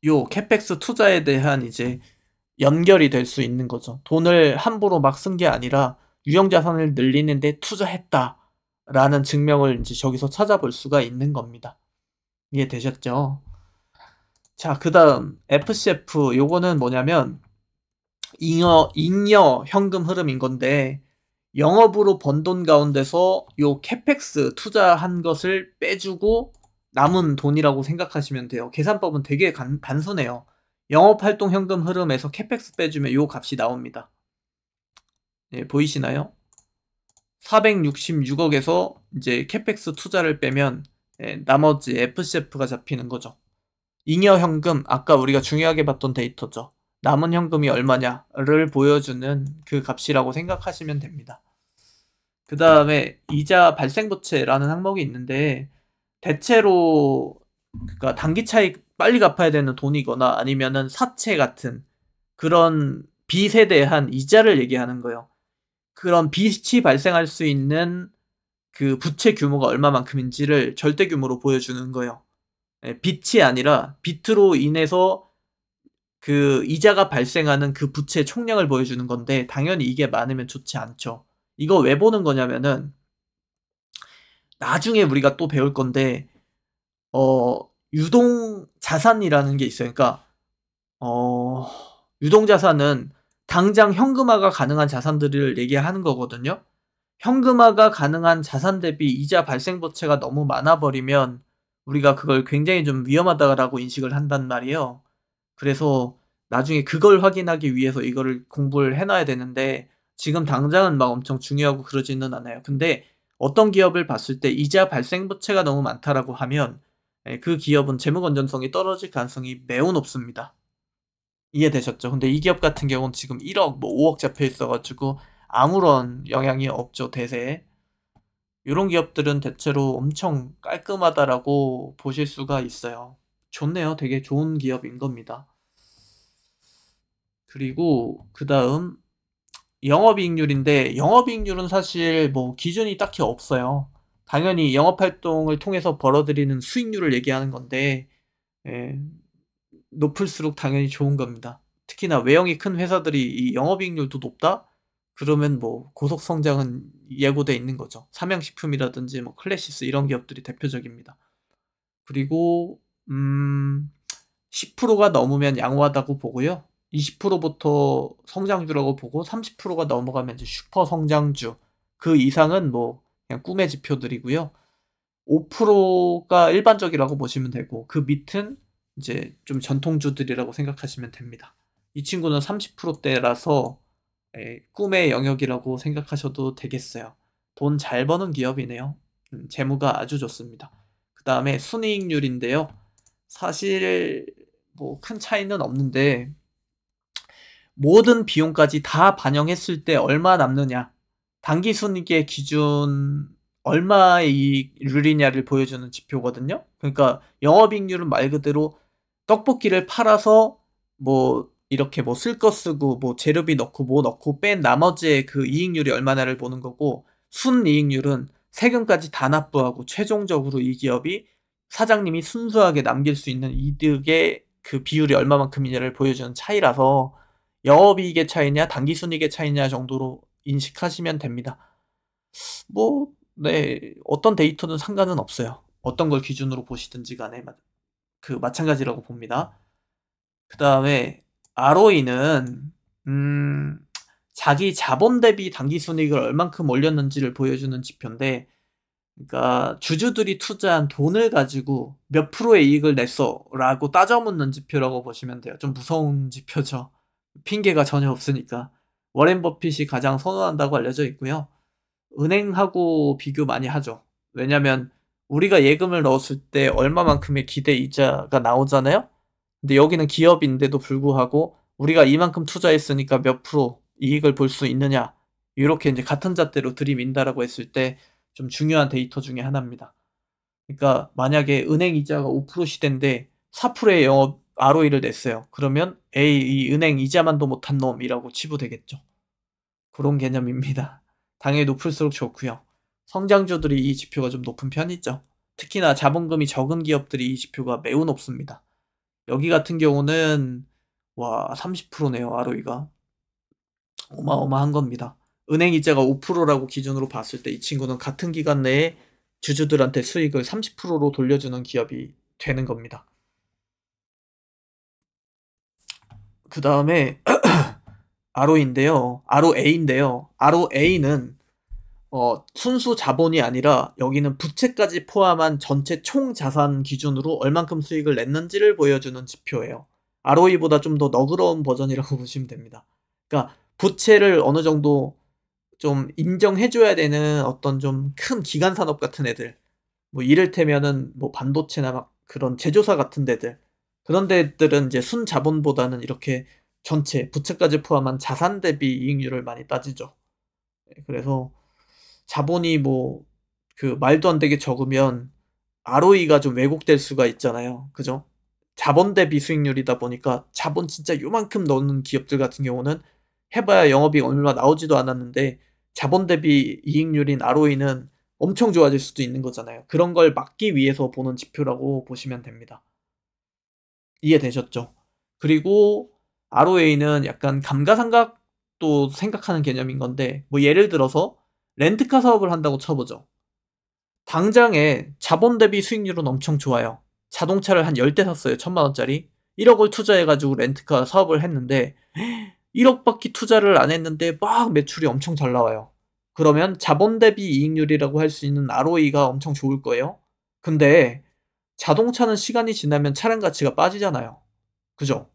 요 캐펙스 투자에 대한 이제 연결이 될 수 있는 거죠. 돈을 함부로 막 쓴 게 아니라 유형자산을 늘리는데 투자했다라는 증명을 이제 저기서 찾아볼 수가 있는 겁니다. 이해되셨죠? 자, 그 다음 FCF 요거는 뭐냐면 잉여 현금 흐름인 건데 영업으로 번 돈 가운데서 요 캐펙스 투자한 것을 빼주고 남은 돈이라고 생각하시면 돼요. 계산법은 되게 단순해요. 영업활동 현금 흐름에서 캐펙스 빼주면 요 값이 나옵니다. 예, 보이시나요? 466억에서 이제 캐펙스 투자를 빼면 나머지 FCF가 잡히는 거죠. 잉여 현금, 아까 우리가 중요하게 봤던 데이터죠. 남은 현금이 얼마냐를 보여주는 그 값이라고 생각하시면 됩니다. 그 다음에 이자 발생부채라는 항목이 있는데 대체로 그러니까 단기 차익 빨리 갚아야 되는 돈이거나 아니면은 사채 같은 그런 빚에 대한 이자를 얘기하는 거예요. 그런 빚이 발생할 수 있는 그 부채 규모가 얼마만큼인지를 절대 규모로 보여주는 거예요. 빚이 아니라 빚으로 인해서 그 이자가 발생하는 그 부채 총량을 보여주는 건데 당연히 이게 많으면 좋지 않죠. 이거 왜 보는 거냐면은 나중에 우리가 또 배울 건데 유동 자산이라는 게 있어요. 그러니까 유동 자산은 당장 현금화가 가능한 자산들을 얘기하는 거거든요. 현금화가 가능한 자산 대비 이자 발생 부채가 너무 많아 버리면 우리가 그걸 굉장히 좀 위험하다라고 인식을 한단 말이에요. 그래서 나중에 그걸 확인하기 위해서 이거를 공부를 해 놔야 되는데 지금 당장은 막 엄청 중요하고 그러지는 않아요. 근데 어떤 기업을 봤을 때 이자 발생 부채가 너무 많다라고 하면 그 기업은 재무 건전성이 떨어질 가능성이 매우 높습니다. 이해되셨죠? 근데 이 기업 같은 경우는 지금 1억, 뭐 5억 잡혀 있어가지고 아무런 영향이 없죠, 대세에. 이런 기업들은 대체로 엄청 깔끔하다라고 보실 수가 있어요. 좋네요. 되게 좋은 기업인 겁니다. 그리고 그 다음 영업이익률인데 영업이익률은 사실 뭐 기준이 딱히 없어요. 당연히 영업활동을 통해서 벌어들이는 수익률을 얘기하는 건데 예, 높을수록 당연히 좋은 겁니다. 특히나 외형이 큰 회사들이 이 영업이익률도 높다? 그러면 뭐 고속 성장은 예고돼 있는 거죠. 삼양식품이라든지 뭐 클래시스 이런 기업들이 대표적입니다. 그리고 10%가 넘으면 양호하다고 보고요. 20%부터 성장주라고 보고 30%가 넘어가면 이제 슈퍼 성장주. 그 이상은 뭐 그냥 꿈의 지표들이고요. 5%가 일반적이라고 보시면 되고 그 밑은 이제 좀 전통주들이라고 생각하시면 됩니다. 이 친구는 30%대라서 꿈의 영역이라고 생각하셔도 되겠어요. 돈 잘 버는 기업이네요. 재무가 아주 좋습니다. 그 다음에 순이익률인데요. 사실 뭐 큰 차이는 없는데 모든 비용까지 다 반영했을 때 얼마 남느냐, 당기순이익의 기준 얼마의 이익률이냐를 보여주는 지표거든요. 그러니까 영업이익률은 말 그대로 떡볶이를 팔아서 뭐 이렇게 뭐 쓸 거 쓰고 뭐 재료비 넣고 뭐 넣고 뺀 나머지의 그 이익률이 얼마나를 보는 거고, 순이익률은 세금까지 다 납부하고 최종적으로 이 기업이 사장님이 순수하게 남길 수 있는 이득의 그 비율이 얼마만큼이냐를 보여주는 차이라서 영업이익의 차이냐 당기순이익의 차이냐 정도로 인식하시면 됩니다. 뭐, 네, 어떤 데이터든 상관은 없어요. 어떤 걸 기준으로 보시든지 간에 마찬가지라고 봅니다. 그 다음에 ROE는 자기 자본 대비 당기순이익을 얼만큼 올렸는지를 보여주는 지표인데, 그러니까 주주들이 투자한 돈을 가지고 몇 프로의 이익을 냈어 라고 따져 묻는 지표라고 보시면 돼요. 좀 무서운 지표죠. 핑계가 전혀 없으니까. 워렌 버핏이 가장 선호한다고 알려져 있고요. 은행하고 비교 많이 하죠. 왜냐면 우리가 예금을 넣었을 때 얼마만큼의 기대 이자가 나오잖아요. 근데 여기는 기업인데도 불구하고 우리가 이만큼 투자했으니까 몇 프로 이익을 볼 수 있느냐, 이렇게 이제 같은 잣대로 들이민다라고 했을 때 좀 중요한 데이터 중에 하나입니다. 그러니까 만약에 은행 이자가 5% 시대인데 4%의 영업 ROE를 냈어요. 그러면 에이, 이 은행 이자만도 못한 놈이라고 치부되겠죠. 그런 개념입니다. 당연히 높을수록 좋고요. 성장주들이 이 지표가 좀 높은 편이죠. 특히나 자본금이 적은 기업들이 이 지표가 매우 높습니다. 여기 같은 경우는 와 30%네요. ROE가 어마어마한 겁니다. 은행 이자가 5%라고 기준으로 봤을 때 이 친구는 같은 기간 내에 주주들한테 수익을 30%로 돌려주는 기업이 되는 겁니다. 그 다음에 ROE인데요. ROA인데요. ROA는 순수 자본이 아니라 여기는 부채까지 포함한 전체 총 자산 기준으로 얼만큼 수익을 냈는지를 보여주는 지표예요. ROE보다 좀 더 너그러운 버전이라고 보시면 됩니다. 그러니까 부채를 어느 정도 좀 인정해줘야 되는 어떤 좀 큰 기간 산업 같은 애들, 뭐 이를테면은 뭐 반도체나 막 그런 제조사 같은 데들, 그런 데들은 이제 순자본보다는 이렇게 전체 부채까지 포함한 자산 대비 이익률을 많이 따지죠. 그래서 자본이 뭐 그 말도 안 되게 적으면 ROE가 좀 왜곡될 수가 있잖아요. 그죠? 자본 대비 수익률이다 보니까 자본 진짜 요만큼 넣는 기업들 같은 경우는 해봐야 영업이익 얼마 나오지도 않았는데 자본 대비 이익률인 ROE는 엄청 좋아질 수도 있는 거잖아요. 그런 걸 막기 위해서 보는 지표라고 보시면 됩니다. 이해되셨죠? 그리고 ROA는 약간 감가상각도 생각하는 개념인 건데 뭐 예를 들어서 렌트카 사업을 한다고 쳐보죠. 당장에 자본 대비 수익률은 엄청 좋아요. 자동차를 한 10대 샀어요. 1000만원짜리. 1억을 투자해가지고 렌트카 사업을 했는데 1억밖에 투자를 안 했는데 막 매출이 엄청 잘 나와요. 그러면 자본 대비 이익률이라고 할 수 있는 ROE가 엄청 좋을 거예요. 근데 자동차는 시간이 지나면 차량 가치가 빠지잖아요. 그죠?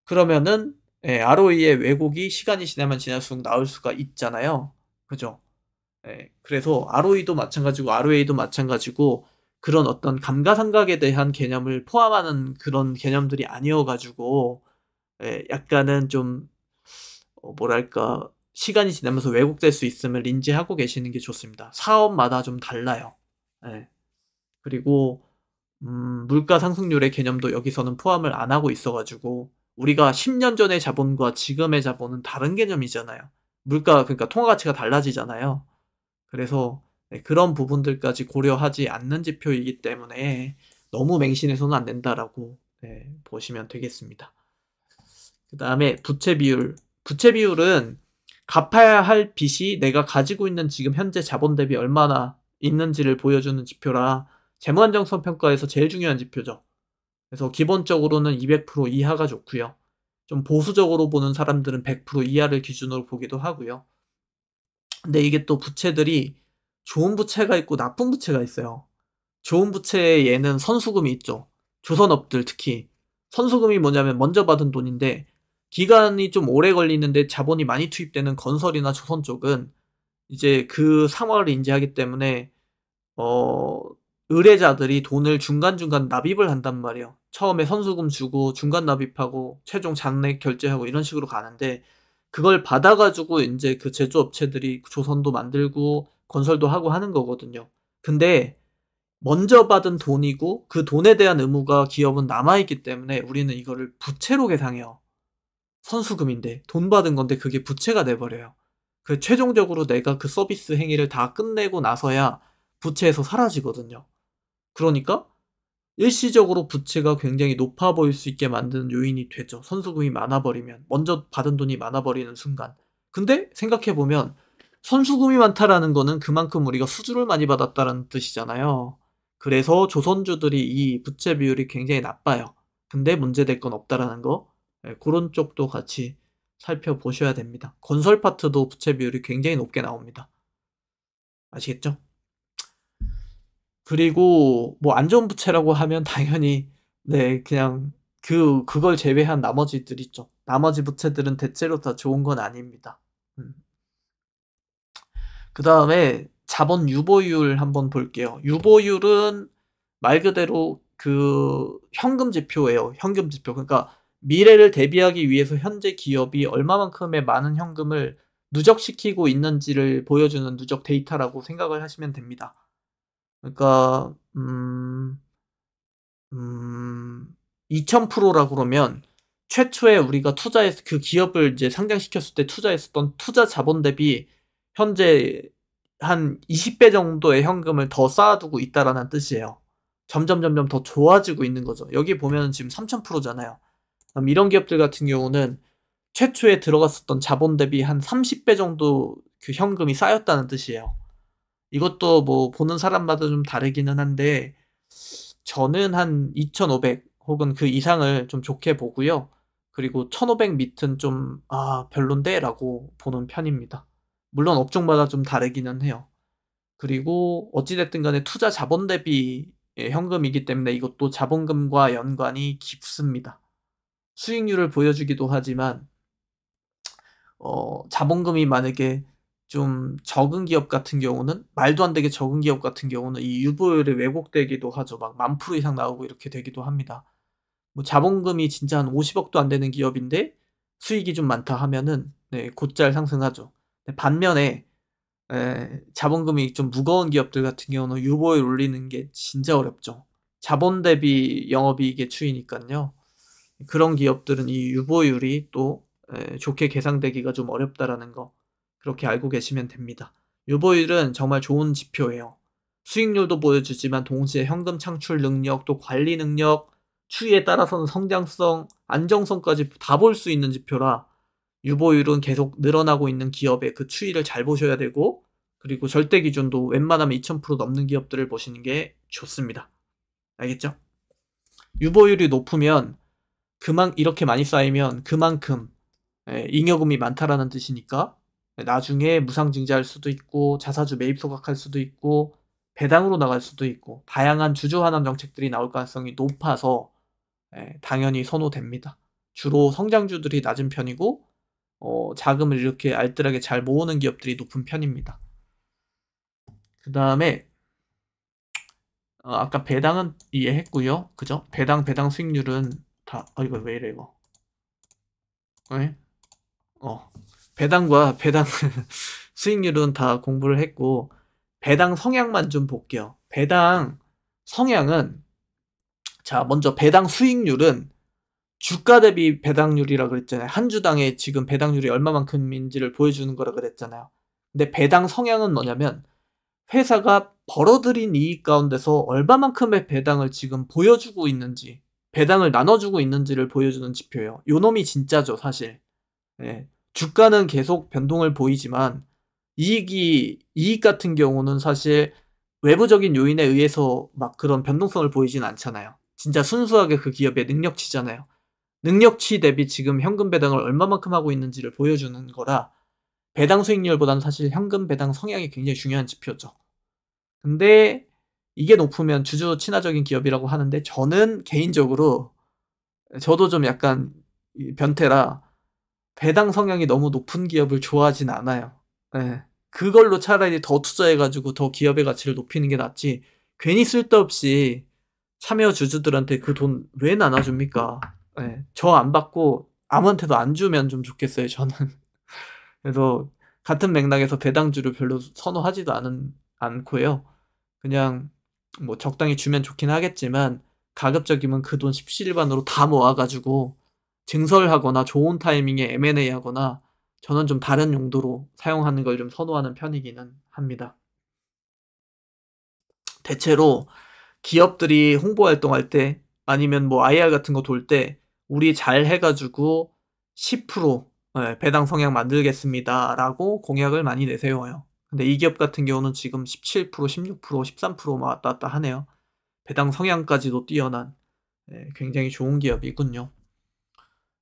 그러면은 ROE의 왜곡이 시간이 지나면 지날수록 나올 수가 있잖아요. 그죠? 그래서 ROE도 마찬가지고 ROA도 마찬가지고 그런 어떤 감가상각에 대한 개념을 포함하는 그런 개념들이 아니어가지고 약간은 좀 뭐랄까 시간이 지나면서 왜곡될 수 있음을 인지하고 계시는 게 좋습니다. 사업마다 좀 달라요. 예. 그리고 물가 상승률의 개념도 여기서는 포함을 안 하고 있어가지고 우리가 10년 전의 자본과 지금의 자본은 다른 개념이잖아요. 물가 그러니까 통화 가치가 달라지잖아요. 그래서 그런 부분들까지 고려하지 않는 지표이기 때문에 너무 맹신해서는 안 된다라고 보시면 되겠습니다. 그 다음에 부채 비율. 부채 비율은 갚아야 할 빚이 내가 가지고 있는 지금 현재 자본 대비 얼마나 있는지를 보여주는 지표라 재무안정성 평가에서 제일 중요한 지표죠. 그래서 기본적으로는 200% 이하가 좋고요. 좀 보수적으로 보는 사람들은 100% 이하를 기준으로 보기도 하고요. 근데 이게 또 부채들이 좋은 부채가 있고 나쁜 부채가 있어요. 좋은 부채에 얘는 선수금이 있죠. 조선업들 특히. 선수금이 뭐냐면 먼저 받은 돈인데 기간이 좀 오래 걸리는데 자본이 많이 투입되는 건설이나 조선 쪽은 이제 그 상황을 인지하기 때문에 어 의뢰자들이 돈을 중간중간 납입을 한단 말이에요. 처음에 선수금 주고 중간 납입하고 최종 잔액 결제하고 이런 식으로 가는데 그걸 받아가지고 이제 그 제조업체들이 조선도 만들고 건설도 하고 하는 거거든요. 근데 먼저 받은 돈이고 그 돈에 대한 의무가 기업은 남아있기 때문에 우리는 이거를 부채로 계상해요. 선수금인데 돈 받은 건데 그게 부채가 돼버려요. 그 최종적으로 내가 그 서비스 행위를 다 끝내고 나서야 부채에서 사라지거든요. 그러니까 일시적으로 부채가 굉장히 높아 보일 수 있게 만드는 요인이 되죠. 선수금이 많아버리면 먼저 받은 돈이 많아버리는 순간. 근데 생각해보면 선수금이 많다라는 거는 그만큼 우리가 수주를 많이 받았다는 뜻이잖아요. 그래서 조선주들이 이 부채 비율이 굉장히 나빠요. 근데 문제될 건 없다라는 거. 그런 쪽도 같이 살펴보셔야 됩니다. 건설 파트도 부채 비율이 굉장히 높게 나옵니다. 아시겠죠? 그리고 뭐 안 좋은 부채라고 하면 당연히 그냥 그걸 제외한 나머지들 있죠. 나머지 부채들은 대체로 다 좋은 건 아닙니다. 그다음에 자본 유보율 한번 볼게요. 유보율은 말 그대로 그 현금 지표예요. 현금 지표. 그러니까 미래를 대비하기 위해서 현재 기업이 얼마만큼의 많은 현금을 누적시키고 있는지를 보여주는 누적 데이터라고 생각을 하시면 됩니다. 그러니까 2000%라 그러면 최초에 우리가 투자했 그 기업을 이제 상장시켰을 때 투자했었던 투자 자본 대비 현재 한 20배 정도의 현금을 더 쌓아두고 있다라는 뜻이에요. 점점 더 좋아지고 있는 거죠. 여기 보면 지금 3000%잖아요. 그럼 이런 기업들 같은 경우는 최초에 들어갔었던 자본 대비 한 30배 정도 그 현금이 쌓였다는 뜻이에요. 이것도 뭐 보는 사람마다 좀 다르기는 한데 저는 한 2500 혹은 그 이상을 좀 좋게 보고요. 그리고 1500 밑은 좀 별론데 라고 보는 편입니다. 물론 업종마다 좀 다르기는 해요. 그리고 어찌됐든 간에 투자 자본 대비 현금이기 때문에 이것도 자본금과 연관이 깊습니다. 수익률을 보여주기도 하지만 자본금이 만약에 좀 적은 기업 같은 경우는 말도 안 되게 적은 기업 같은 경우는 이 유보율이 왜곡되기도 하죠. 막 10,000% 이상 나오고 이렇게 되기도 합니다. 뭐 자본금이 진짜 한 50억도 안 되는 기업인데 수익이 좀 많다 하면은 네, 곧잘 상승하죠. 반면에 자본금이 좀 무거운 기업들 같은 경우는 유보율 올리는 게 진짜 어렵죠. 자본 대비 영업이익의 추이니까요. 그런 기업들은 이 유보율이 또 좋게 계상되기가 좀 어렵다라는 거 그렇게 알고 계시면 됩니다. 유보율은 정말 좋은 지표예요. 수익률도 보여주지만 동시에 현금 창출 능력, 또 관리 능력, 추이에 따라서는 성장성, 안정성까지 다 볼 수 있는 지표라 유보율은 계속 늘어나고 있는 기업의 그 추이를 잘 보셔야 되고 그리고 절대 기준도 웬만하면 2000% 넘는 기업들을 보시는 게 좋습니다. 알겠죠? 유보율이 높으면 이렇게 많이 쌓이면 그만큼 잉여금이 많다라는 뜻이니까 나중에 무상증자할 수도 있고 자사주 매입 소각할 수도 있고 배당으로 나갈 수도 있고 다양한 주주 환원 정책들이 나올 가능성이 높아서 당연히 선호됩니다. 주로 성장주들이 낮은 편이고 자금을 이렇게 알뜰하게 잘 모으는 기업들이 높은 편입니다. 그 다음에 아까 배당은 이해했고요. 그죠? 배당 수익률은 다 이거 왜 이래 이거. 네? 배당과 배당 수익률은 다 공부를 했고 배당 성향만 좀 볼게요. 배당 성향은 자 먼저 배당 수익률은 주가 대비 배당률이라 그랬잖아요. 한 주당에 지금 배당률이 얼마만큼인지를 보여주는 거라 그랬잖아요. 근데 배당 성향은 뭐냐면 회사가 벌어들인 이익 가운데서 얼마만큼의 배당을 지금 보여주고 있는지 배당을 나눠주고 있는지를 보여주는 지표예요. 요 놈이 진짜죠 사실. 예. 주가는 계속 변동을 보이지만 이익 같은 경우는 사실 외부적인 요인에 의해서 막 그런 변동성을 보이진 않잖아요. 진짜 순수하게 그 기업의 능력치잖아요. 능력치 대비 지금 현금 배당을 얼마만큼 하고 있는지를 보여주는 거라 배당 수익률보다는 사실 현금 배당 성향이 굉장히 중요한 지표죠. 근데 이게 높으면 주주 친화적인 기업이라고 하는데 저는 개인적으로 저도 좀 약간 변태라 배당 성향이 너무 높은 기업을 좋아하진 않아요. 예. 그걸로 차라리 더 투자해가지고 더 기업의 가치를 높이는 게 낫지. 괜히 쓸데없이 참여 주주들한테 그 돈 왜 나눠줍니까? 예. 저 안 받고 아무한테도 안 주면 좀 좋겠어요, 저는. 그래서 같은 맥락에서 배당주를 별로 선호하지도 않고요. 그냥 뭐 적당히 주면 좋긴 하겠지만 가급적이면 그 돈 십시일반으로 다 모아가지고 증설하거나 좋은 타이밍에 M&A 하거나 저는 좀 다른 용도로 사용하는 걸 좀 선호하는 편이기는 합니다. 대체로 기업들이 홍보 활동할 때 아니면 뭐 IR 같은 거 돌 때 우리 잘 해가지고 10% 배당 성향 만들겠습니다라고 공약을 많이 내세워요. 근데 이 기업 같은 경우는 지금 17%, 16%, 13% 왔다 갔다 하네요. 배당 성향까지도 뛰어난 굉장히 좋은 기업이군요.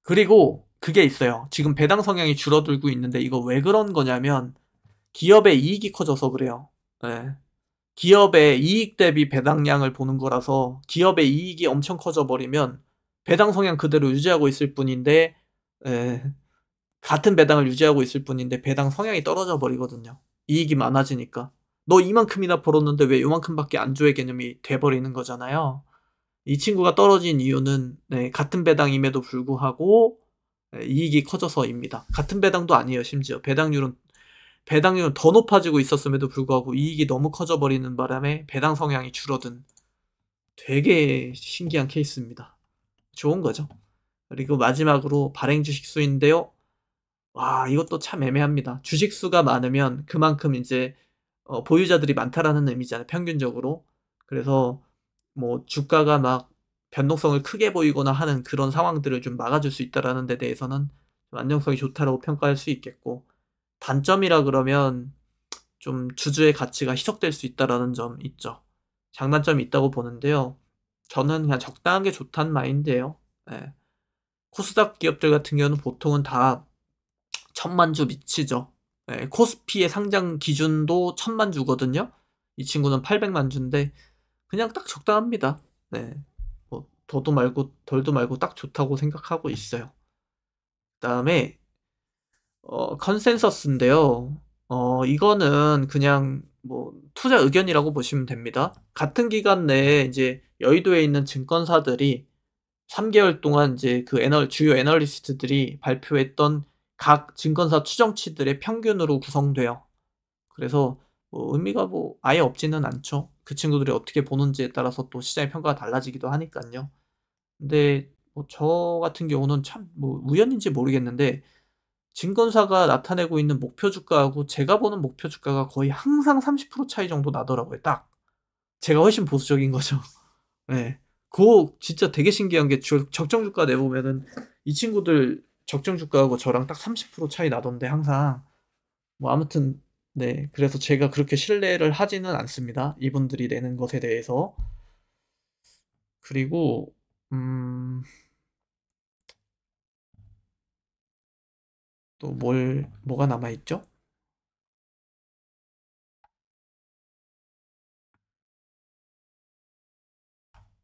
그리고 그게 있어요. 지금 배당 성향이 줄어들고 있는데 이거 왜 그런 거냐면 기업의 이익이 커져서 그래요. 예. 기업의 이익 대비 배당량을 보는 거라서 기업의 이익이 엄청 커져 버리면 배당 성향 그대로 유지하고 있을 뿐인데 같은 배당을 유지하고 있을 뿐인데 배당 성향이 떨어져 버리거든요. 이익이 많아지니까. 너 이만큼이나 벌었는데 왜 요만큼밖에 안 줘의 개념이 돼버리는 거잖아요. 이 친구가 떨어진 이유는 같은 배당임에도 불구하고 이익이 커져서입니다. 같은 배당도 아니에요. 심지어 배당률은 더 높아지고 있었음에도 불구하고 이익이 너무 커져버리는 바람에 배당 성향이 줄어든 되게 신기한 케이스입니다. 좋은 거죠. 그리고 마지막으로 발행 주식수인데요. 와, 이것도 참 애매합니다. 주식수가 많으면 그만큼 이제 보유자들이 많다라는 의미잖아요. 평균적으로. 그래서 뭐 주가가 막 변동성을 크게 보이거나 하는 그런 상황들을 좀 막아줄 수 있다라는 데 대해서는 좀 안정성이 좋다라고 평가할 수 있겠고, 단점이라 그러면 좀 주주의 가치가 희석될 수 있다라는 점 있죠. 장단점이 있다고 보는데요. 저는 그냥 적당한 게 좋다는 마인드예요. 예. 코스닥 기업들 같은 경우는 보통은 다 천만 주 미치죠. 예, 코스피의 상장 기준도 천만 주거든요. 이 친구는 800만 주인데 그냥 딱 적당합니다. 네. 뭐 더도 말고 덜도 말고 딱 좋다고 생각하고 있어요. 그다음에 컨센서스인데요. 이거는 그냥 뭐 투자 의견이라고 보시면 됩니다. 같은 기간 내에 이제 여의도에 있는 증권사들이 3개월 동안 이제 그 주요 애널리스트들이 발표했던 각 증권사 추정치들의 평균으로 구성돼요. 그래서 뭐 의미가 뭐 아예 없지는 않죠. 그 친구들이 어떻게 보는지에 따라서 또 시장의 평가가 달라지기도 하니까요. 근데 뭐 저 같은 경우는 참 뭐 우연인지 모르겠는데 증권사가 나타내고 있는 목표 주가하고 제가 보는 목표 주가가 거의 항상 30% 차이 정도 나더라고요. 딱. 제가 훨씬 보수적인 거죠. 네. 그거 진짜 되게 신기한 게 적정 주가 내보면은 이 친구들 적정 주가하고 저랑 딱 30% 차이 나던데 항상. 뭐 아무튼 네. 그래서 제가 그렇게 신뢰를 하지는 않습니다. 이분들이 내는 것에 대해서. 그리고 또 뭐가 남아 있죠?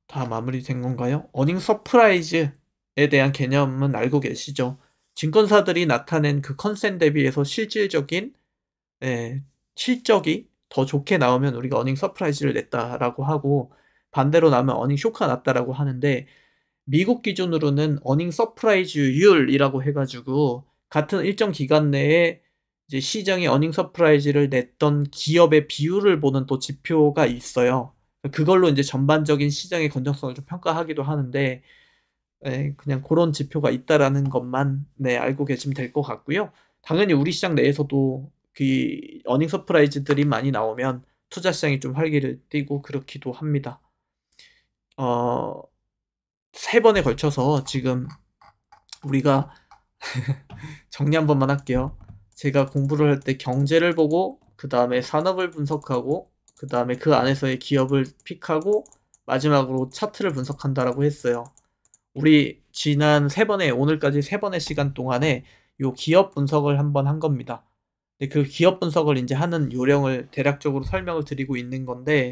다 마무리된 건가요? 어닝 서프라이즈에 대한 개념은 알고 계시죠? 증권사들이 나타낸 그 컨센 대비해서 실질적인 예, 실적이 더 좋게 나오면 우리가 어닝 서프라이즈를 냈다라고 하고, 반대로 나오면 어닝 쇼크가 났다라고 하는데, 미국 기준으로는 어닝 서프라이즈율이라고 해가지고 같은 일정 기간 내에 이제 시장에 어닝 서프라이즈를 냈던 기업의 비율을 보는 또 지표가 있어요. 그걸로 이제 전반적인 시장의 건전성을 좀 평가하기도 하는데, 예, 그냥 그런 지표가 있다라는 것만 네, 알고 계시면 될 것 같고요. 당연히 우리 시장 내에서도 그 어닝 서프라이즈들이 많이 나오면 투자 시장이 좀 활기를 띠고 그렇기도 합니다. 어, 3번에 걸쳐서 지금 우리가 정리 한 번만 할게요. 제가 공부를 할 때 경제를 보고 그 다음에 산업을 분석하고 그 다음에 그 안에서의 기업을 픽하고 마지막으로 차트를 분석한다라고 했어요. 우리 지난 3번에 오늘까지 3번의 시간 동안에 요 기업 분석을 한번 한 겁니다. 근데 그 기업 분석을 이제 하는 요령을 대략적으로 설명을 드리고 있는 건데,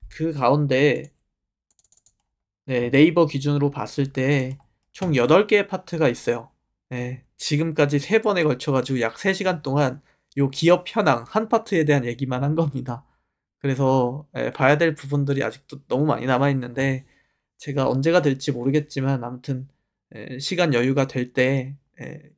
그 가운데 네, 네이버 기준으로 봤을 때 총 8개의 파트가 있어요. 네, 지금까지 3번에 걸쳐가지고 약 3시간 동안 요 기업 현황 한 파트에 대한 얘기만 한 겁니다. 그래서 봐야 될 부분들이 아직도 너무 많이 남아있는데 제가 언제가 될지 모르겠지만 아무튼 시간 여유가 될 때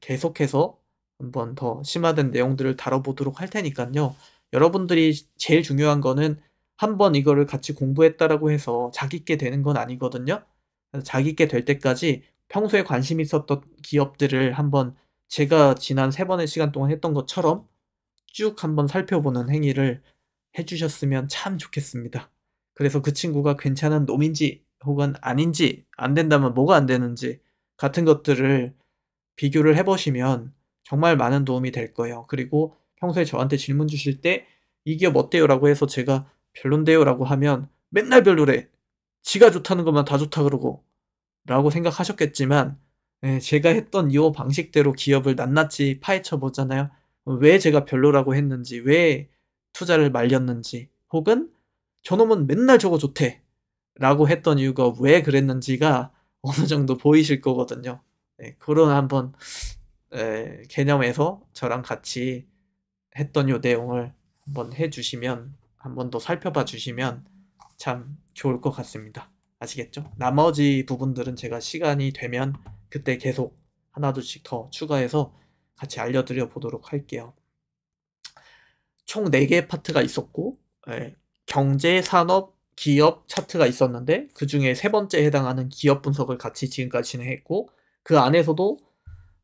계속해서 한번 더 심화된 내용들을 다뤄보도록 할 테니까요. 여러분들이 제일 중요한 거는 한번 이거를 같이 공부했다라고 해서 자기 있게 되는 건 아니거든요. 그래서 자기 있게 될 때까지 평소에 관심 있었던 기업들을 한번 제가 지난 3번의 시간 동안 했던 것처럼 쭉 한번 살펴보는 행위를 해주셨으면 참 좋겠습니다. 그래서 그 친구가 괜찮은 놈인지 혹은 아닌지, 안 된다면 뭐가 안 되는지 같은 것들을 비교를 해보시면 정말 많은 도움이 될 거예요. 그리고 평소에 저한테 질문 주실 때 이 기업 어때요? 라고 해서 제가 별론데요? 라고 하면 맨날 별로래. 지가 좋다는 것만 다 좋다 그러고 라고 생각하셨겠지만 제가 했던 이 방식대로 기업을 낱낱이 파헤쳐 보잖아요. 왜 제가 별로라고 했는지, 왜 투자를 말렸는지, 혹은 저놈은 맨날 저거 좋대 라고 했던 이유가 왜 그랬는지가 어느 정도 보이실 거거든요. 그런 한번 개념에서 저랑 같이 했던 요 내용을 한번 해주시면, 한번 더 살펴봐 주시면 참 좋을 것 같습니다. 아시겠죠? 나머지 부분들은 제가 시간이 되면 그때 계속 하나둘씩 더 추가해서 같이 알려드려 보도록 할게요. 총 4개의 파트가 있었고, 경제, 산업, 기업 차트가 있었는데 그 중에 3번째에 해당하는 기업 분석을 같이 지금까지 진행했고, 그 안에서도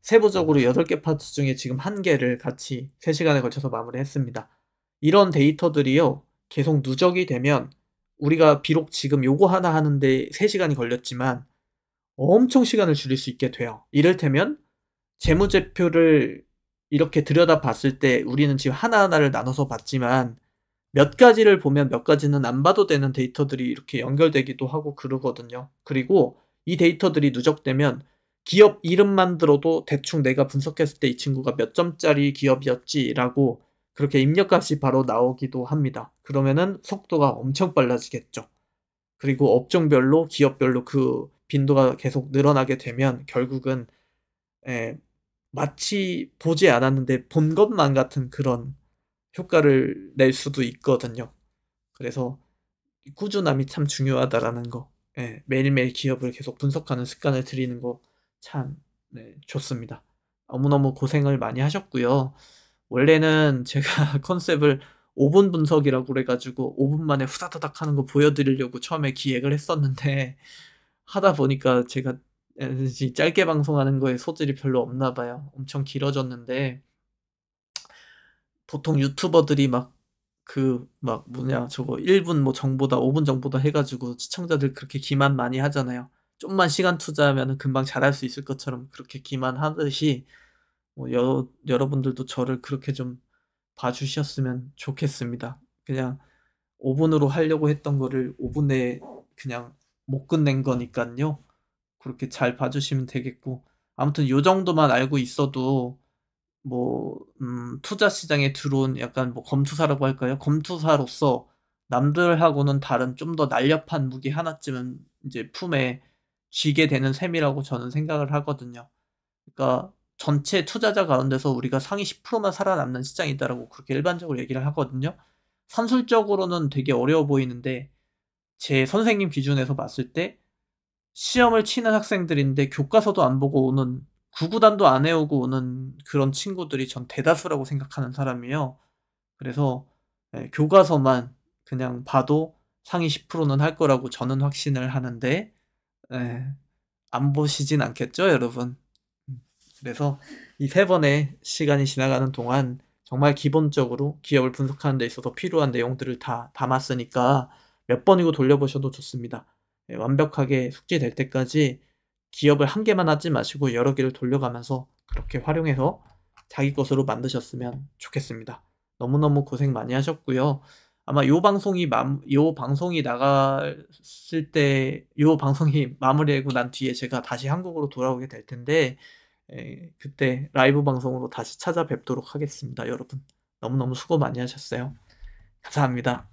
세부적으로 8개 파트 중에 지금 1개를 같이 3시간에 걸쳐서 마무리했습니다. 이런 데이터들이요, 계속 누적이 되면 우리가 비록 지금 요거 하나 하는데 3시간이 걸렸지만 엄청 시간을 줄일 수 있게 돼요. 이를테면 재무제표를 이렇게 들여다봤을 때 우리는 지금 하나하나를 나눠서 봤지만 몇 가지를 보면 몇 가지는 안 봐도 되는 데이터들이 이렇게 연결되기도 하고 그러거든요. 그리고 이 데이터들이 누적되면 기업 이름만 들어도 대충 내가 분석했을 때 이 친구가 몇 점짜리 기업이었지라고 그렇게 입력값이 바로 나오기도 합니다. 그러면은 속도가 엄청 빨라지겠죠. 그리고 업종별로 기업별로 그 빈도가 계속 늘어나게 되면 결국은 예, 마치 보지 않았는데 본 것만 같은 그런 효과를 낼 수도 있거든요. 그래서 꾸준함이 참 중요하다라는 거. 예, 매일매일 기업을 계속 분석하는 습관을 들이는 거 참, 네, 좋습니다. 너무너무 고생을 많이 하셨고요. 원래는 제가 컨셉을 5분 분석이라고 그래가지고 5분 만에 후다다닥 하는 거 보여드리려고 처음에 기획을 했었는데 하다 보니까 제가 짧게 방송하는 거에 소질이 별로 없나 봐요. 엄청 길어졌는데 보통 유튜버들이 막 뭐냐 저거 1분 뭐 정보다 5분 정보다 해가지고 시청자들 그렇게 기만 많이 하잖아요. 좀만 시간 투자하면 금방 잘할 수 있을 것처럼 그렇게 기만하듯이 뭐 여러분들도 저를 그렇게 좀 봐주셨으면 좋겠습니다. 그냥 5분으로 하려고 했던 거를 5분 내에 그냥 못 끝낸 거니까요. 그렇게 잘 봐주시면 되겠고 아무튼 요 정도만 알고 있어도 뭐 투자 시장에 들어온 약간 뭐 검투사라고 할까요? 검투사로서 남들하고는 다른 좀 더 날렵한 무기 하나쯤은 이제 품에 쥐게 되는 셈이라고 저는 생각을 하거든요. 그러니까 전체 투자자 가운데서 우리가 상위 10%만 살아남는 시장이다라고 그렇게 일반적으로 얘기를 하거든요. 산술적으로는 되게 어려워 보이는데 제 선생님 기준에서 봤을 때 시험을 치는 학생들인데 교과서도 안 보고 오는 구구단도 안 외우고 오는 그런 친구들이 전 대다수라고 생각하는 사람이에요. 그래서 교과서만 그냥 봐도 상위 10%는 할 거라고 저는 확신을 하는데 예, 안 보시진 않겠죠, 여러분? 음, 그래서 이 3번의 시간이 지나가는 동안 정말 기본적으로 기업을 분석하는 데 있어서 필요한 내용들을 다 담았으니까 몇 번이고 돌려보셔도 좋습니다. 완벽하게 숙지될 때까지 기업을 한 개만 하지 마시고 여러 개를 돌려가면서 그렇게 활용해서 자기 것으로 만드셨으면 좋겠습니다. 너무너무 고생 많이 하셨고요. 아마 요 방송이 나갔을 때, 요 방송이 마무리되고 난 뒤에 제가 다시 한국으로 돌아오게 될 텐데, 그때 라이브 방송으로 다시 찾아뵙도록 하겠습니다, 여러분. 너무너무 수고 많이 하셨어요. 감사합니다.